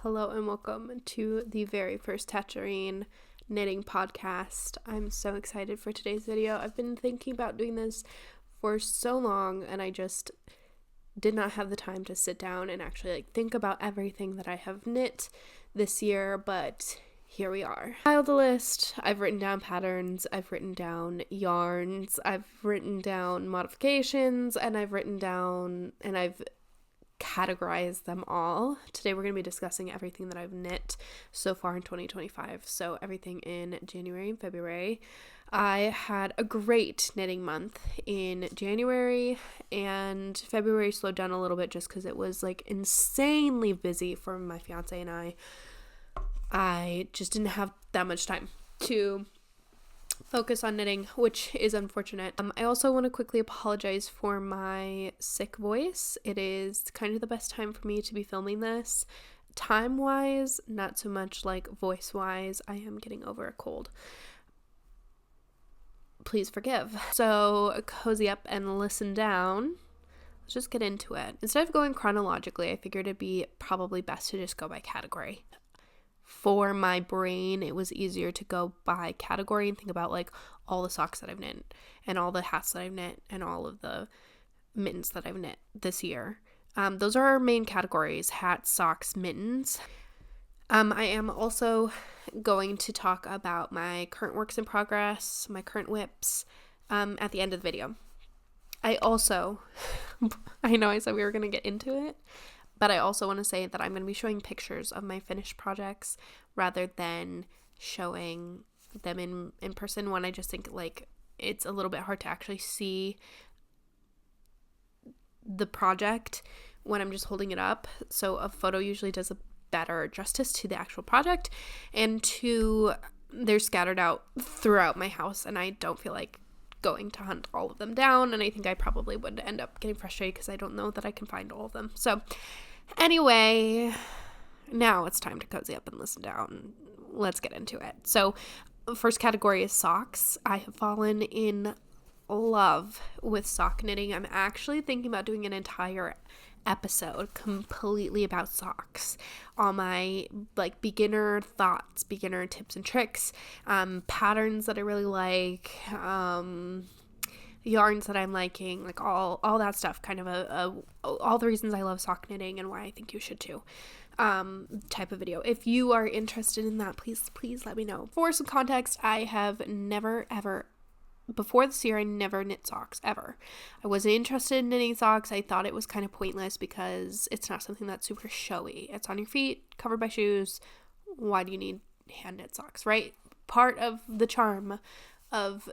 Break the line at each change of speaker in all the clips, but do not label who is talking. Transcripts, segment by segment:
Hello and welcome to the very first tattgerine knitting podcast. I'm so excited for today's video. I've been thinking about doing this for so long and I just did not have the time to sit down and actually think about everything that I have knit this year, but here we are. I filed a list. I've written down patterns, I've written down yarns, I've written down modifications, and I've categorize them all. Today we're going to be discussing everything that I've knit so far in 2025. So everything in January and February. I had a great knitting month in January, and February slowed down a little bit just because it was insanely busy for my fiance and I. I just didn't have that much time to focus on knitting, which is unfortunate. I also want to quickly apologize for my sick voice. It is kind of the best time for me to be filming this. Time-wise, not so much voice-wise. I am getting over a cold. Please forgive. So cozy up and listen down. Let's just get into it. Instead of going chronologically, I figured it'd be probably best to just go by category. For my brain, it was easier to go by category and think about all the socks that I've knit and all the hats that I've knit and all of the mittens that I've knit this year. Those are our main categories: hats, socks, mittens. I am also going to talk about my current works in progress, my current whips, at the end of the video. I know I said we were going to get into it, but I also want to say that I'm going to be showing pictures of my finished projects rather than showing them in person. One, I just think it's a little bit hard to actually see the project when I'm just holding it up. So a photo usually does a better justice to the actual project. And two, they're scattered out throughout my house and I don't feel like going to hunt all of them down. And I think I probably would end up getting frustrated because I don't know that I can find all of them. So anyway, now it's time to cozy up and listen down. Let's get into it. So first category is socks. I have fallen in love with sock knitting. I'm actually thinking about doing an entire episode completely about socks. All my beginner thoughts, beginner tips and tricks, patterns that I really like, yarns that I'm liking, all that stuff, kind of all the reasons I love sock knitting and why I think you should too, type of video. If you are interested in that, please let me know. For some context, I have never ever, before this year, I never knit socks ever. I wasn't interested in knitting socks. I thought it was kind of pointless because it's not something that's super showy. It's on your feet, covered by shoes. Why do you need hand knit socks, right? Part of the charm of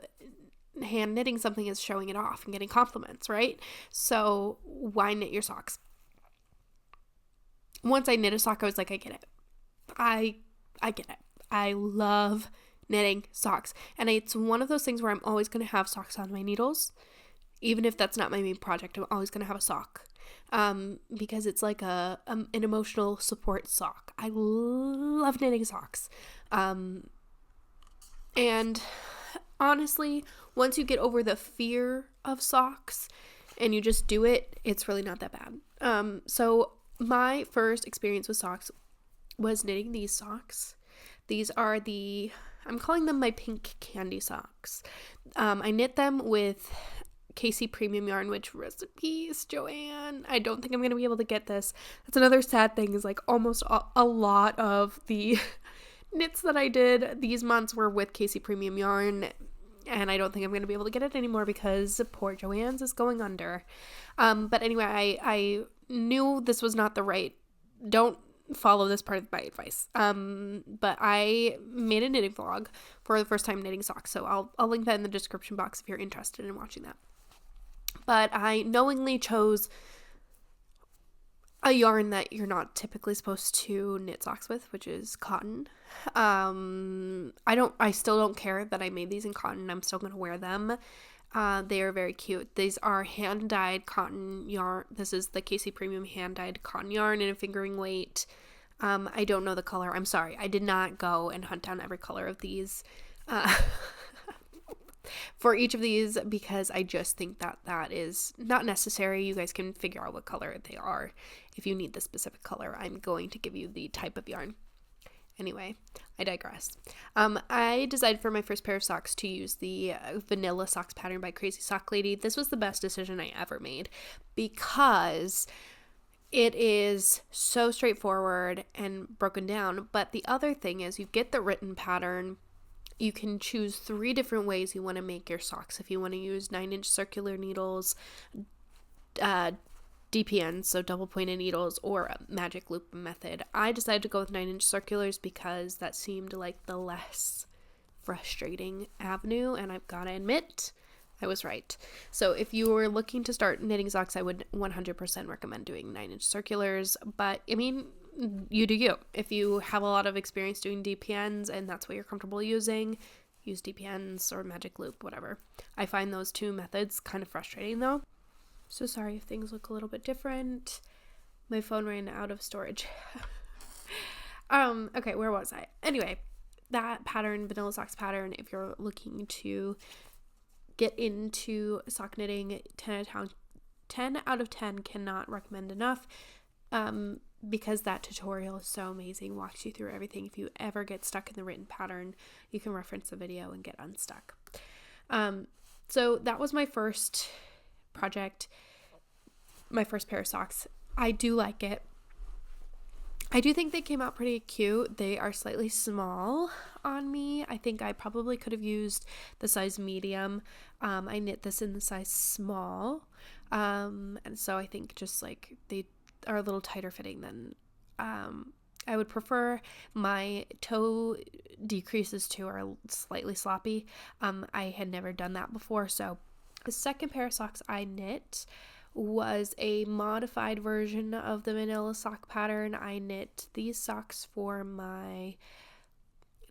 hand knitting something is showing it off and getting compliments, right? So why knit your socks? Once I knit a sock, I was like, I get it. I get it. I love knitting socks. And it's one of those things where I'm always going to have socks on my needles. Even if that's not my main project, I'm always going to have a sock. Because it's like an emotional support sock. I love knitting socks. And honestly, once you get over the fear of socks and you just do it, it's really not that bad. So my first experience with socks was knitting these socks. These are I'm calling them my pink candy socks. I knit them with Casey premium yarn, which rest in peace, Joanne. I don't think I'm going to be able to get this. That's another sad thing is almost a lot of the knits that I did these months were with Casey premium yarn. And I don't think I'm going to be able to get it anymore because poor Joanne's is going under. But anyway, I knew this was not the right, don't follow this part of my advice. But I made a knitting vlog for the first time knitting socks. So I'll link that in the description box if you're interested in watching that. But I knowingly chose a yarn that you're not typically supposed to knit socks with, which is cotton. I still don't care that I made these in cotton. I'm still going to wear them. They are very cute. These are hand-dyed cotton yarn. This is the Casey Premium hand-dyed cotton yarn in a fingering weight. I don't know the color. I'm sorry. I did not go and hunt down every color of these. for each of these, because I just think that is not necessary. You guys can figure out what color they are. If you need the specific color, I'm going to give you the type of yarn. Anyway, I digress. I decided for my first pair of socks to use the Vanilla Socks pattern by Crazy Sock Lady. This was the best decision I ever made because it is so straightforward and broken down. But the other thing is you get the written pattern. You can choose 3 different ways you want to make your socks. If you want to use 9-inch circular needles, DPNs, so double pointed needles, or a magic loop method. I decided to go with 9-inch circulars because that seemed like the less frustrating avenue, and I've got to admit, I was right. So if you were looking to start knitting socks, I would 100% recommend doing 9-inch circulars, but I mean, you do you. If you have a lot of experience doing DPNs and that's what you're comfortable using, use DPNs or magic loop, whatever. I find those 2 methods kind of frustrating though. So sorry if things look a little bit different. My phone ran out of storage. Okay, where was I? Anyway, that pattern, Vanilla Socks pattern, if you're looking to get into sock knitting, 10 out of 10 cannot recommend enough. Because that tutorial is so amazing, walks you through everything. If you ever get stuck in the written pattern, you can reference the video and get unstuck. So that was my first project, my first pair of socks. I do like it. I do think they came out pretty cute. They are slightly small on me. I think I probably could have used the size medium. I knit this in the size small. And so I think just like they are a little tighter fitting than I would prefer. My toe decreases too are slightly sloppy. I had never done that before, so the second pair of socks I knit was a modified version of the Vanilla Sock pattern. I knit these socks for my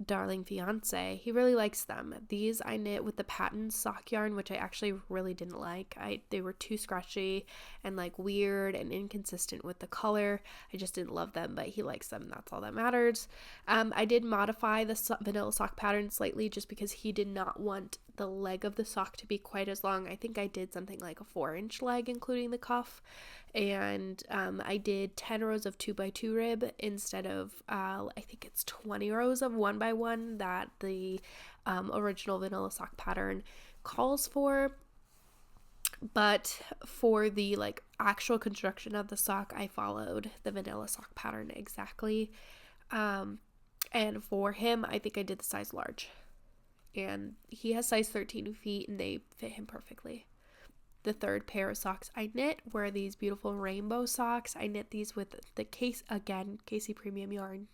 darling fiance. He really likes them. These I knit with the patent sock yarn, which I actually really didn't like. They were too scratchy and like weird and inconsistent with the color. I just didn't love them, but he likes them. That's all that matters. I did modify the Vanilla Sock pattern slightly just because he did not want the leg of the sock to be quite as long. I think I did something like a 4-inch leg, including the cuff. And I did 10 rows of 2x2 rib instead of I think it's 20 rows of 1x1 that the original Vanilla Sock pattern calls for. But for the like actual construction of the sock, I followed the Vanilla Sock pattern exactly. And for him, I think I did the size large, and he has size 13 feet and they fit him perfectly. The third pair of socks I knit were these beautiful rainbow socks. I knit these with the Casey Premium yarn.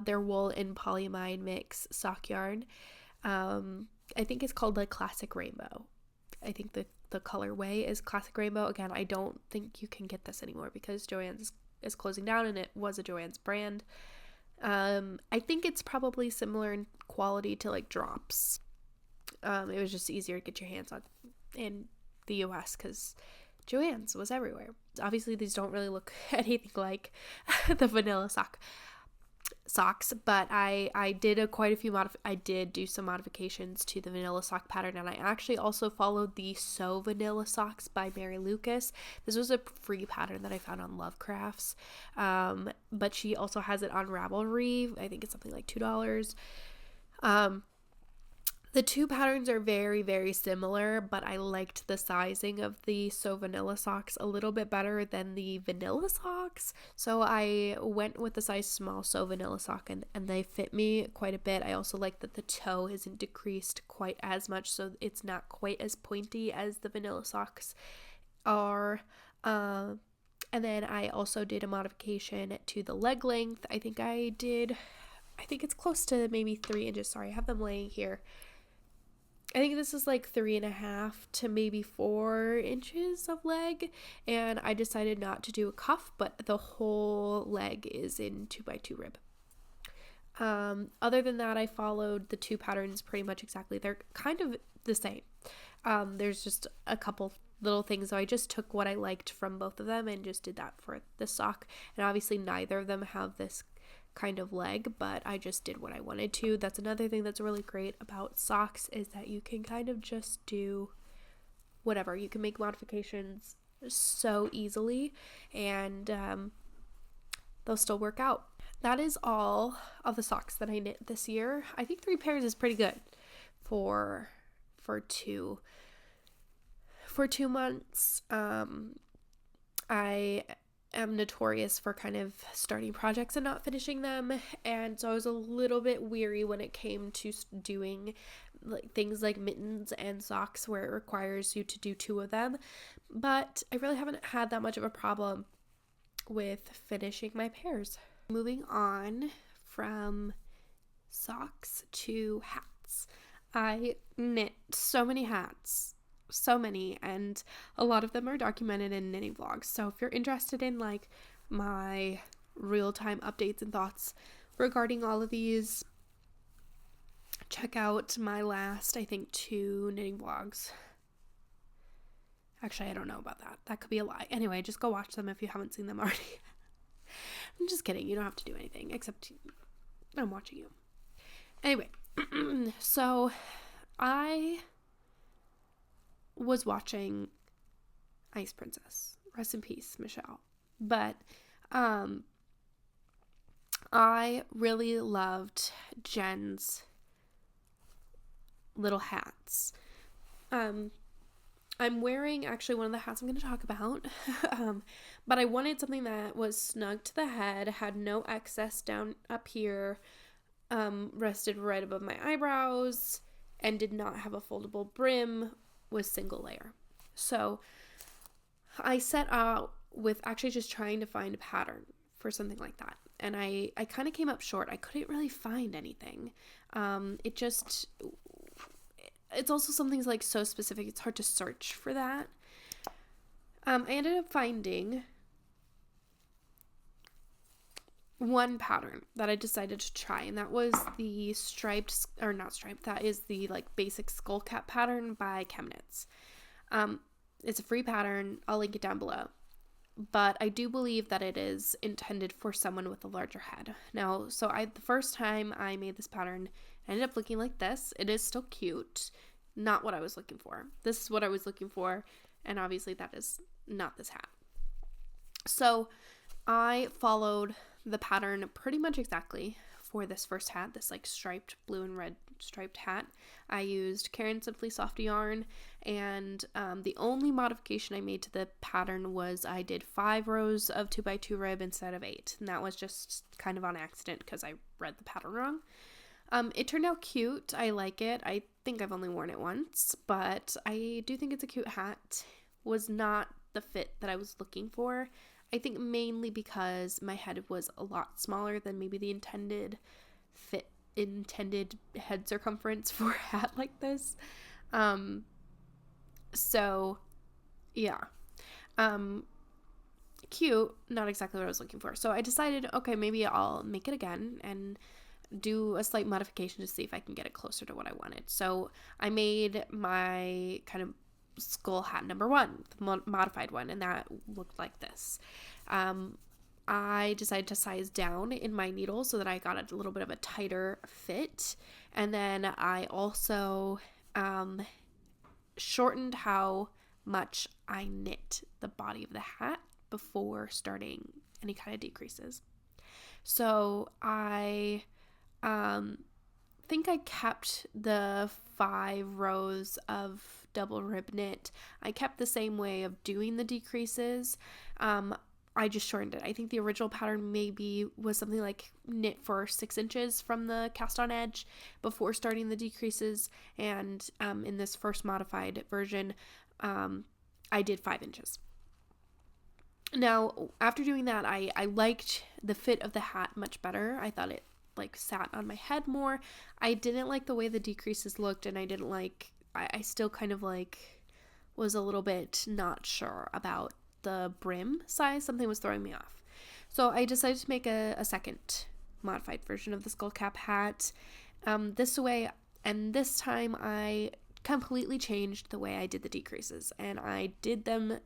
They're wool and polyamide mix sock yarn. I think it's called the Classic Rainbow. I think the colorway is Classic Rainbow. Again, I don't think you can get this anymore because Joann's is closing down and it was a Joann's brand. I think it's probably similar in quality to like Drops. It was just easier to get your hands on in the US because Joann's was everywhere. Obviously these don't really look anything like the Vanilla socks, but I did do some modifications to the Vanilla Sock pattern, and I actually also followed the So Vanilla Socks by Mary Lucas. This was a free pattern that I found on Lovecrafts, but she also has it on Ravelry. I think it's something like $2. The 2 patterns are very, very similar, but I liked the sizing of the So Vanilla socks a little bit better than the Vanilla socks. So I went with the size small So Vanilla sock, and they fit me quite a bit. I also like that the toe isn't decreased quite as much, so it's not quite as pointy as the Vanilla socks are. And then I also did a modification to the leg length. I think it's close to maybe 3 inches. Sorry, I have them laying here. I think this is like 3.5 to maybe 4 inches of leg, and I decided not to do a cuff, but the whole leg is in 2x2 rib. Other than that, I followed the 2 patterns pretty much exactly. They're kind of the same. There's just a couple little things, so I just took what I liked from both of them and just did that for the sock. And obviously neither of them have this kind of leg, but I just did what I wanted to. That's another thing that's really great about socks, is that you can kind of just do whatever. You can make modifications so easily, and they'll still work out. That is all of the socks that I knit this year. I think 3 pairs is pretty good for 2 months. I am notorious for kind of starting projects and not finishing them, and so I was a little bit weary when it came to doing things like mittens and socks, where it requires you to do 2 of them, but I really haven't had that much of a problem with finishing my pairs. Moving on from socks to hats. I knit so many hats, so many, and a lot of them are documented in knitting vlogs. So if you're interested in like my real-time updates and thoughts regarding all of these, check out my last, I think, 2 knitting vlogs. Actually, I don't know about that. That could be a lie. Anyway, just go watch them if you haven't seen them already. I'm just kidding. You don't have to do anything except I'm watching you. Anyway, so I was watching Ice Princess. Rest in peace, Michelle. But I really loved Jen's little hats. I'm wearing actually one of the hats I'm going to talk about, but I wanted something that was snug to the head, had no excess down up here, rested right above my eyebrows, and did not have a foldable brim, was single layer. So I set out with actually just trying to find a pattern for something like that, and I kind of came up short. I couldn't really find anything. It's also something's like so specific, it's hard to search for that. I ended up finding one pattern that I decided to try, and that was the that is the like basic skull cap pattern by Chemnitz. It's a free pattern. I'll link it down below. But I do believe that it is intended for someone with a larger head. Now, the first time I made this pattern, it ended up looking like this. It is still cute. Not what I was looking for. This is what I was looking for, and obviously that is not this hat. So I followed the pattern pretty much exactly for this first hat, this like striped blue and red striped hat. I used Caron Simply Soft yarn, and the only modification I made to the pattern was I did 5 rows of 2x2 rib instead of 8, and that was just kind of on accident because I read the pattern wrong. It turned out cute. I like it. I think I've only worn it once, but I do think it's a cute hat. Was not the fit that I was looking for. I think mainly because my head was a lot smaller than maybe the intended head circumference for a hat like this. So yeah. Cute, not exactly what I was looking for. So I decided, okay, maybe I'll make it again and do a slight modification to see if I can get it closer to what I wanted. So I made my kind of skull hat number 1, the modified one, and that looked like this. I decided to size down in my needle so that I got a little bit of a tighter fit, and then I also shortened how much I knit the body of the hat before starting any kind of decreases. So I think I kept the 5 rows of double rib knit. I kept the same way of doing the decreases. I just shortened it. I think the original pattern maybe was something like knit for 6 inches from the cast on edge before starting the decreases, and in this first modified version I did 5 inches. Now after doing that, I liked the fit of the hat much better. I thought it like sat on my head more. I didn't like the way the decreases looked, and I still kind of like was a little bit not sure about the brim size. Something was throwing me off. So I decided to make a second modified version of the skull cap hat this way, and this time I completely changed the way I did the decreases, and I did them,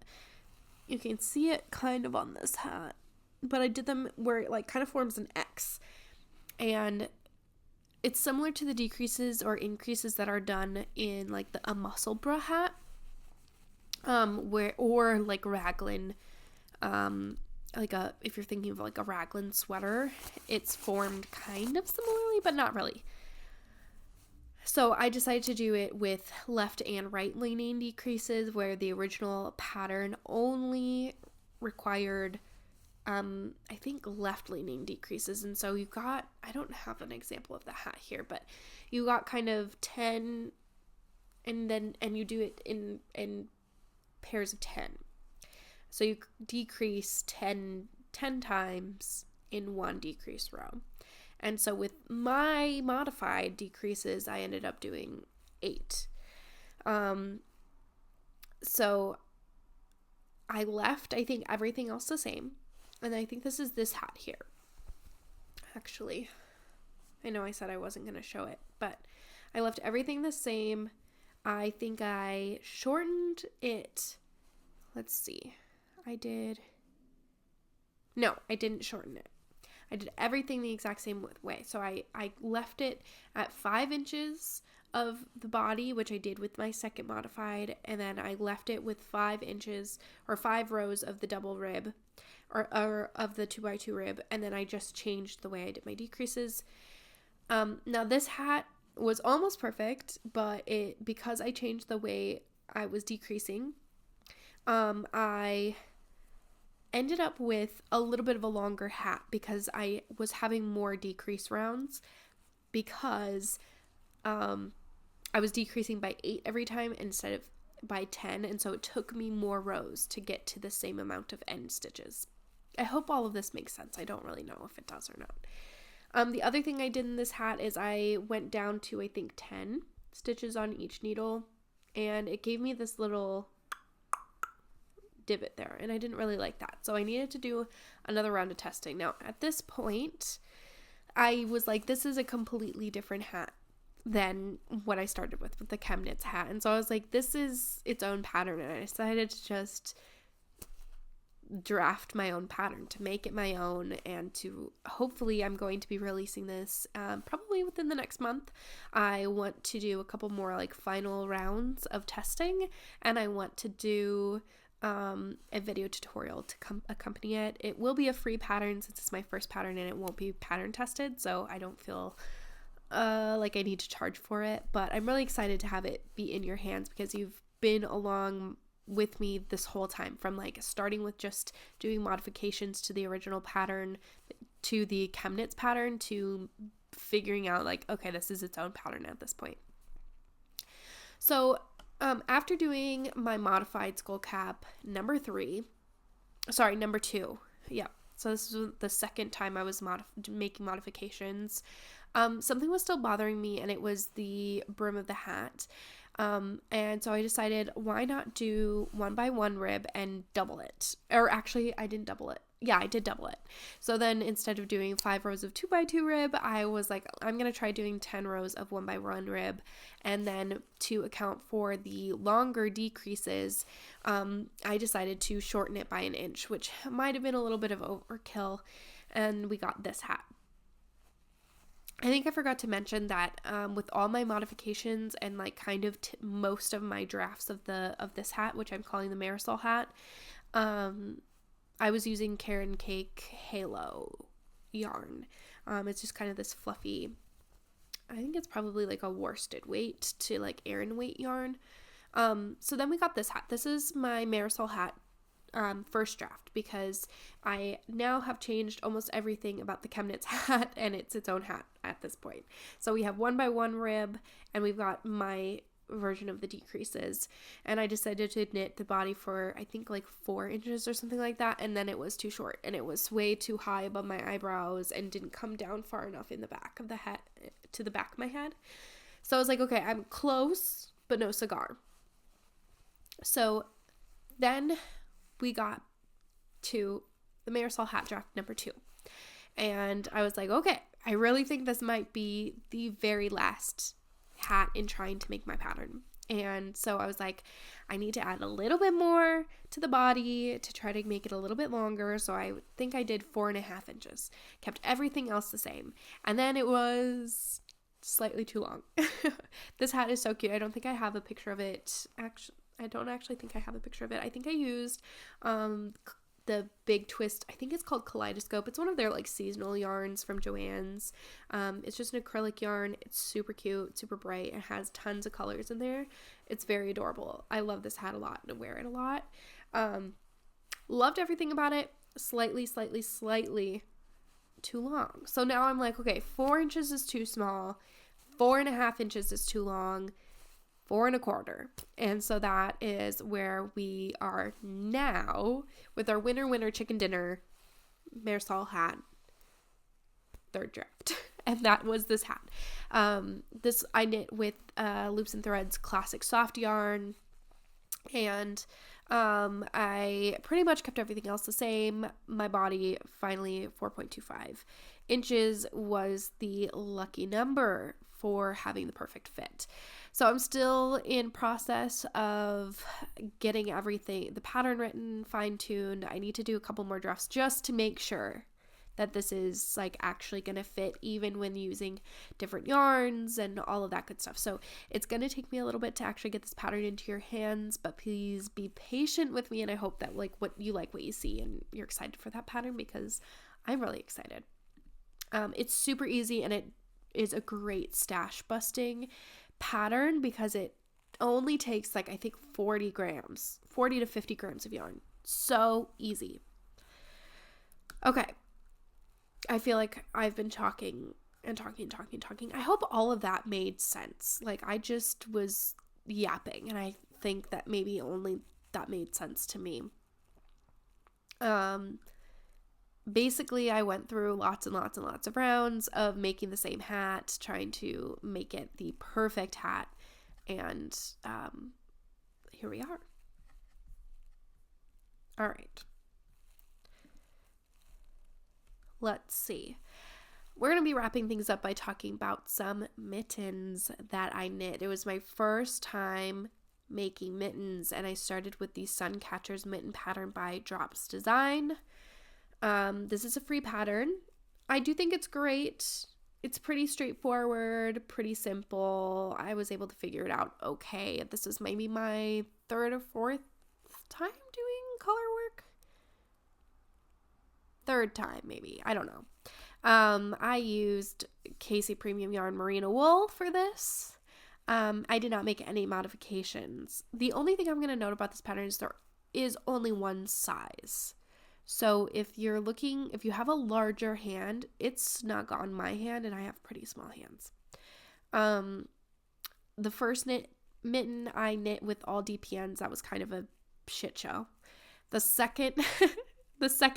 you can see it kind of on this hat. but I did them where it like kind of forms an X. And it's similar to the decreases or increases that are done in like a muscle bra hat, or like raglan, if you're thinking of like a raglan sweater, it's formed kind of similarly, but not really. So I decided to do it with left and right leaning decreases, where the original pattern only required I think left leaning decreases. And so you got, I don't have an example of the hat here, but you got kind of 10, and you do it in pairs of 10. So you decrease 10 times in one decrease row. And so with my modified decreases, I ended up doing 8. So I left, I think, everything else the same. And I think this is this hat here. Actually, I know I said I wasn't going to show it, but I left everything the same. I think I shortened it. Let's see. No, I didn't shorten it. I did everything the exact same way. So I left it at 5 inches of the body, which I did with my second modified, and then I left it with 5 inches or 5 rows of the double rib or of the 2x2 rib, and then I just changed the way I did my decreases. Now this hat was almost perfect, but because I changed the way I was decreasing, I ended up with a little bit of a longer hat because I was having more decrease rounds, because I was decreasing by 8 every time instead of by 10, and so it took me more rows to get to the same amount of end stitches. I hope all of this makes sense. I don't really know if it does or not. The other thing I did in this hat is I went down to, I think, 10 stitches on each needle, and it gave me this little divot there, and I didn't really like that. So I needed to do another round of testing. Now, at this point, I was like, this is a completely different hat than what I started with the Chemnitz hat. And so I was like, this is its own pattern, and I decided to just draft my own pattern, to make it my own, and to hopefully, I'm going to be releasing this probably within the next month. I want to do a couple more like final rounds of testing, and I want to do a video tutorial to accompany it. It will be a free pattern since it's my first pattern, and it won't be pattern tested, so I don't feel like I need to charge for it, but I'm really excited to have it be in your hands, because you've been along with me this whole time, from like starting with just doing modifications to the original pattern, to the Chemnitz pattern, to figuring out like, okay, this is its own pattern at this point. So after doing my modified skull cap number 2, yeah, so this was the second time I was making modifications. Something was still bothering me, and it was the brim of the hat. And so I decided, why not do 1x1 rib and double it? Or actually, I didn't double it. Yeah, I did double it. So then instead of doing 5 rows of 2x2 rib, I was like, I'm going to try doing 10 rows of 1x1 rib. And then to account for the longer decreases, I decided to shorten it by 1 inch, which might have been a little bit of overkill. And we got this hat. I think I forgot to mention that with all my modifications and like kind of most of my drafts of this hat, which I'm calling the Marisol hat, I was using Karen Cake Halo yarn. It's just kind of this fluffy, I think it's probably like a worsted weight to like Aran weight yarn. So then we got this hat. This is my Marisol hat first draft, because I now have changed almost everything about the Chemnitz hat, and it's its own hat at this point. So we have 1x1 rib, and we've got my version of the decreases, and I decided to knit the body for I think like 4 inches or something like that, and then it was too short, and it was way too high above my eyebrows and didn't come down far enough in the back of the head to the back of my head. So I was like, okay, I'm close but no cigar. So then we got to the Marisol hat draft number 2. And I was like, okay, I really think this might be the very last hat in trying to make my pattern. And so I was like, I need to add a little bit more to the body to try to make it a little bit longer. So I think I did 4.5 inches, kept everything else the same. And then it was slightly too long. This hat is so cute. I don't think I have a picture of it. Actually, I don't actually think I have a picture of it. I think I used the Big Twist, I think it's called Kaleidoscope. It's one of their like seasonal yarns from Joann's. It's just an acrylic yarn. It's super cute, super bright. It has tons of colors in there. It's very adorable. I love this hat a lot and wear it a lot. Loved everything about it. Slightly too long. So now I'm like, okay, 4 inches is too small. 4.5 inches is too long. 4.25. And so that is where we are now with our winter chicken dinner Marisol hat, third draft. And that was this hat. This I knit with Loops and Threads classic soft yarn. And I pretty much kept everything else the same. My body finally 4.25 inches was the lucky number for having the perfect fit. So I'm still in process of getting everything, the pattern written, fine-tuned. I need to do a couple more drafts just to make sure that this is like actually going to fit even when using different yarns and all of that good stuff. So it's going to take me a little bit to actually get this pattern into your hands, but please be patient with me. And I hope that like what you see and you're excited for that pattern, because I'm really excited. It's super easy and it is a great stash busting pattern because it only takes like I think 40 to 50 grams of yarn. So easy. Okay. I feel like I've been talking. I hope all of that made sense. Like I just was yapping and I think that maybe only that made sense to me. Basically, I went through lots and lots of rounds of making the same hat, trying to make it the perfect hat, and here we are. All right. Let's see. We're going to be wrapping things up by talking about some mittens that I knit. It was my first time making mittens, and I started with the Suncatchers mitten pattern by Drops Design. This is a free pattern. I do think it's great. It's pretty straightforward, pretty simple. I was able to figure it out okay. This is maybe my third or fourth time doing color work. Third time, maybe. I don't know. I used Casey Premium Yarn Merino Wool for this. I did not make any modifications. The only thing I'm going to note about this pattern is there is only one size. So if you have a larger hand, it's snug on my hand and I have pretty small hands. The first mitten I knit with all DPNs. That was kind of a shit show. The second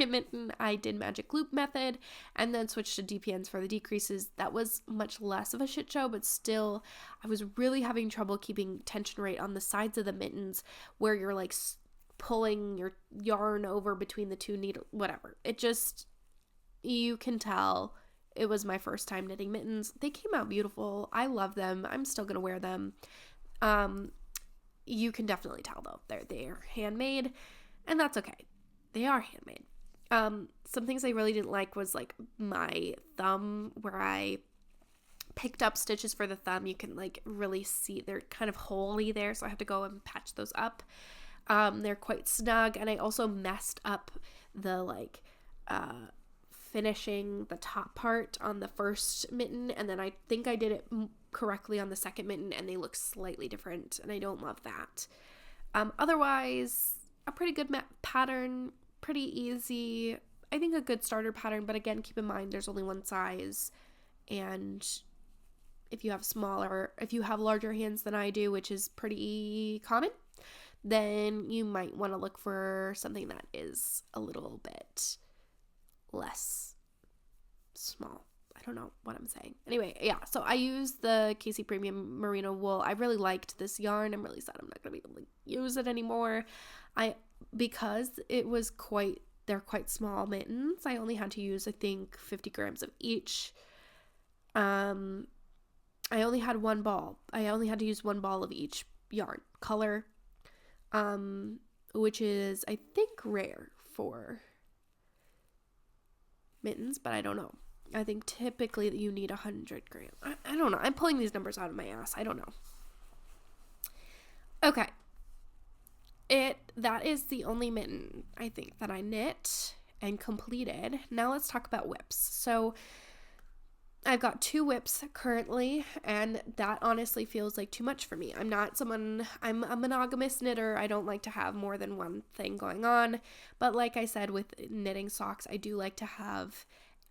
mitten I did magic loop method and then switched to DPNs for the decreases. That was much less of a shit show, but still I was really having trouble keeping tension rate on the sides of the mittens where you're like pulling your yarn over between the two needles, whatever. It just, you can tell it was my first time knitting mittens. They came out beautiful. I love them. I'm still going to wear them. You can definitely tell though, they're handmade and that's okay. They are handmade. Some things I really didn't like was like my thumb where I picked up stitches for the thumb. You can like really see they're kind of holy there. So I had to go and patch those up. They're quite snug, and I also messed up the finishing the top part on the first mitten, and then I think I did it correctly on the second mitten, and they look slightly different, and I don't love that. Otherwise, a pretty good pattern, pretty easy. I think a good starter pattern, but again, keep in mind there's only one size, and if you have larger hands than I do, which is pretty common, then you might want to look for something that is a little bit less small. I don't know what I'm saying. Anyway, yeah, so I used the Casey Premium Merino Wool. I really liked this yarn. I'm really sad I'm not going to be able to use it anymore. Because they're quite small mittens, I only had to use, I think, 50 grams of each. I only had one ball. I only had to use one ball of each yarn color, which is, I think, rare for mittens, but I don't know. I think typically that you need 100 grams. I don't know. I'm pulling these numbers out of my ass. I don't know. Okay. That is the only mitten, I think, that I knit and completed. Now let's talk about whips. So I've got 2 whips currently, and that honestly feels like too much for me. I'm a monogamous knitter. I don't like to have more than one thing going on. But like I said, with knitting socks, I do like to have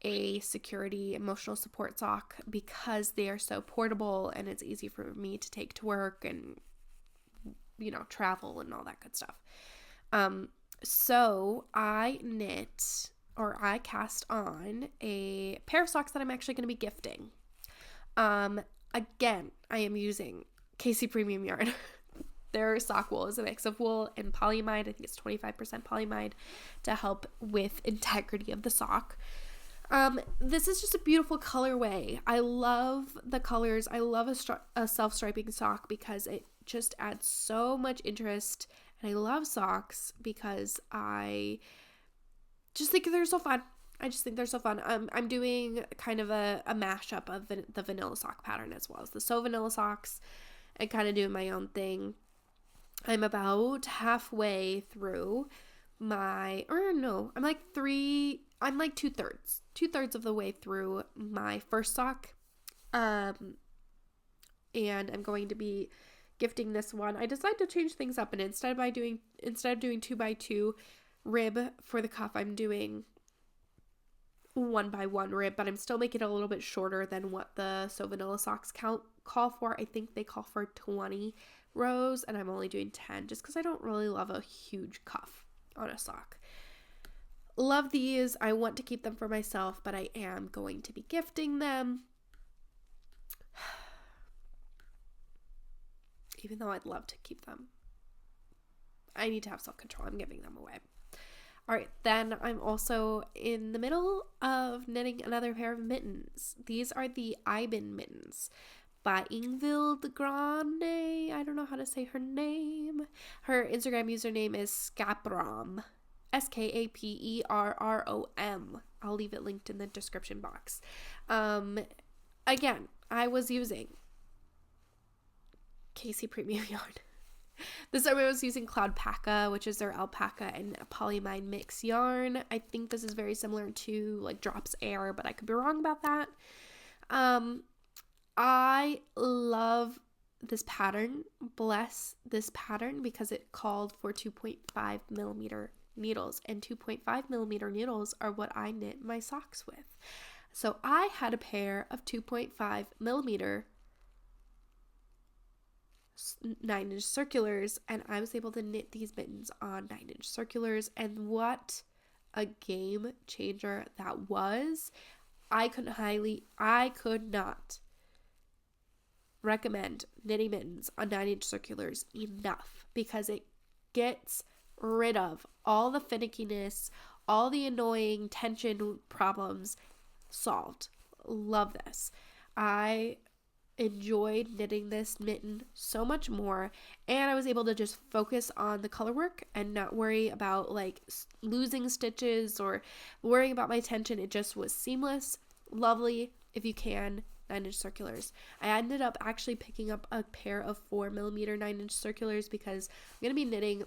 a security emotional support sock because they are so portable and it's easy for me to take to work and, travel and all that good stuff. So I cast on a pair of socks that I'm actually going to be gifting. Again, I am using Casey Premium yarn. Their sock wool is a mix of wool and polyamide. I think it's 25% polyamide to help with integrity of the sock. This is just a beautiful colorway. I love the colors. I love a self-striping sock because it just adds so much interest. And I love socks because I just think they're so fun. I'm doing kind of a mashup of the vanilla sock pattern as well as the So Vanilla socks and kind of doing my own thing. I'm about halfway through I'm like 2/3 of the way through my first sock. And I'm going to be gifting this one. I decided to change things up, and instead of doing 2x2 rib for the cuff, I'm doing 1x1 rib, but I'm still making it a little bit shorter than what the So Vanilla socks call for. I think they call for 20 rows, and I'm only doing 10 just because I don't really love a huge cuff on a sock. Love these. I want to keep them for myself, but I am going to be gifting them. Even though I'd love to keep them, I need to have self-control. I'm giving them away. All right, then I'm also in the middle of knitting another pair of mittens. These are the Iben mittens by Ingvild Grande. I don't know how to say her name. Her Instagram username is Skaprom. Skaperrom. I'll leave it linked in the description box. Again, I was using Casey Premium yarn. This time I was using Cloudpaca, which is their alpaca and polyamide mix yarn. I think this is very similar to like Drops Air, but I could be wrong about that. I love this pattern. Bless this pattern because it called for 2.5 millimeter needles, and 2.5 millimeter needles are what I knit my socks with. So I had a pair of 2.5 millimeter 9-inch circulars, and I was able to knit these mittens on 9-inch circulars, and what a game changer that was. I could not recommend knitting mittens on 9-inch circulars enough because it gets rid of all the finickiness, all the annoying tension problems. Solved. Love this. I enjoyed knitting this mitten so much more, and I was able to just focus on the color work and not worry about like losing stitches or worrying about my tension. It just was seamless. Lovely. If you can, 9-inch circulars. I ended up actually picking up a pair of 4 millimeter 9-inch circulars because I'm going to be knitting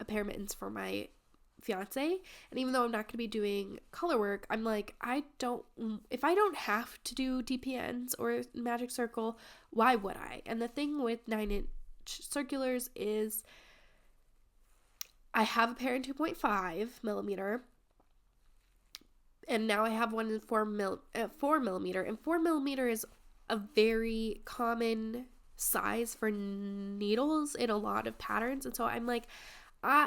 a pair of mittens for my fiance, and even though I'm not going to be doing color work, I'm like, if I don't have to do DPNs or magic circle, why would I? And the thing with 9-inch circulars is I have a pair in 2.5 millimeter, and now I have one in 4 millimeter, and 4 millimeter is a very common size for needles in a lot of patterns, and so I'm like,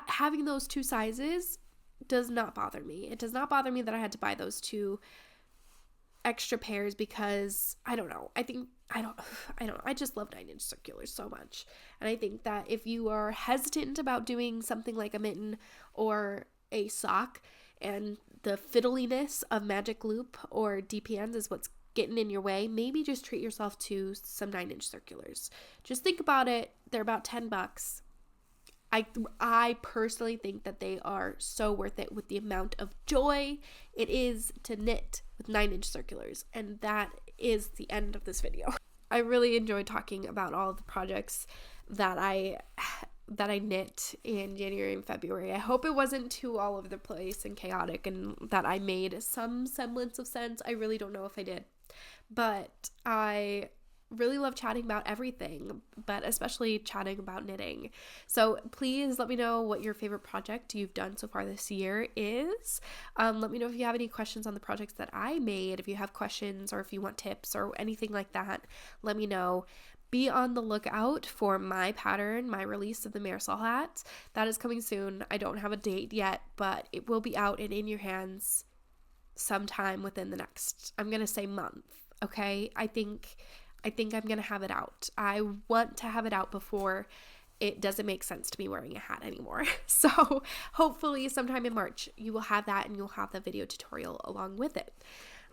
having those two sizes does not bother me. It does not bother me that I had to buy those 2 extra pairs because I just love 9-inch circulars so much. And I think that if you are hesitant about doing something like a mitten or a sock and the fiddliness of magic loop or DPNs is what's
getting in your way, maybe just treat yourself to some 9-inch circulars. Just think about it. They're about $10. I personally think that they are so worth it with the amount of joy it is to knit with 9-inch circulars. And that is the end of this video. I really enjoyed talking about all of the projects that I knit in January and February. I hope it wasn't too all over the place and chaotic, and that I made some semblance of sense. I really don't know if I did, but I really love chatting about everything, but especially chatting about knitting. So please let me know what your favorite project you've done so far this year is. Let me know if you have any questions on the projects that I made. If you have questions or if you want tips or anything like that, let me know. Be on the lookout for my pattern, my release of the Marisol hat. That is coming soon. I don't have a date yet, but it will be out and in your hands sometime within the next, I'm going to say month, okay? I think I'm going to have it out. I want to have it out before it doesn't make sense to be wearing a hat anymore. So hopefully sometime in March you will have that, and you'll have the video tutorial along with it.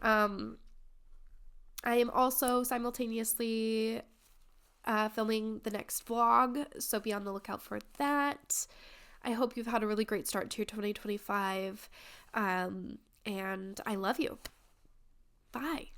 I am also simultaneously filming the next vlog, so be on the lookout for that. I hope you've had a really great start to your 2025, and I love you. Bye.